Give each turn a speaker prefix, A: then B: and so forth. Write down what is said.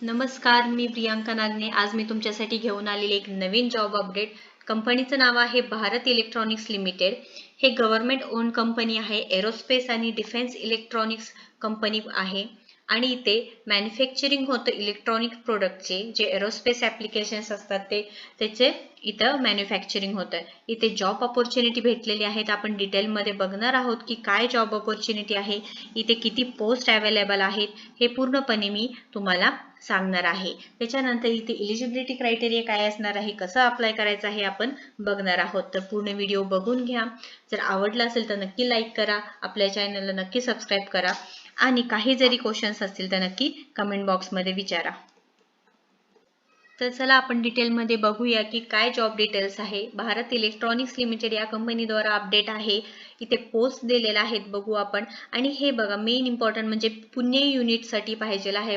A: नमस्कार, मी प्रियांका नागने. आज मी तुमच्यासाठी घेऊन आलेले एक नवीन जॉब अपडेट. कंपनीचं नाव आहे भारत इलेक्ट्रॉनिक्स लिमिटेड. हे गव्हर्नमेंट ओन कंपनी आहे. एरोस्पेस आणि डिफेन्स इलेक्ट्रॉनिक्स कंपनी आहे आणि इथे मॅन्युफॅक्चरिंग होतं इलेक्ट्रॉनिक प्रोडक्टचे. जे एरोस्पेस ॲप्लिकेशन्स असतात त्याचे इथं मॅन्युफॅक्चरिंग होतं. इथे जॉब ऑपॉर्च्युनिटी भेटलेली आहेत. आपण डिटेलमध्ये बघणार आहोत की काय जॉब ऑपॉर्च्युनिटी आहे, इथे किती पोस्ट अवेलेबल आहेत, हे पूर्णपणे मी तुम्हाला सांगणार आहे. त्याच्यानंतर इथे एलिजिबिलिटी क्रायटेरिया काय असणार आहे, कसं अप्लाय करायचं आहे आपण बघणार आहोत. तर पूर्ण व्हिडिओ बघून घ्या. जर आवडला असेल तर नक्की लाईक करा, आपल्या चॅनलला नक्की सबस्क्राईब करा आणि काही जरी क्वेश्चन्स असतील तर नक्की कमेंट बॉक्समध्ये विचारा. तर चला आपण डिटेलमध्ये बघूया की काय जॉब डिटेल्स आहे. भारत इलेक्ट्रॉनिक्स लिमिटेड या कंपनीद्वारा अपडेट आहे. इथे पोस्ट दिलेला आहेत बघू आपण. आणि हे बघा, मेन इम्पॉर्टंट म्हणजे पुणे युनिटसाठी पाहिजे आहे.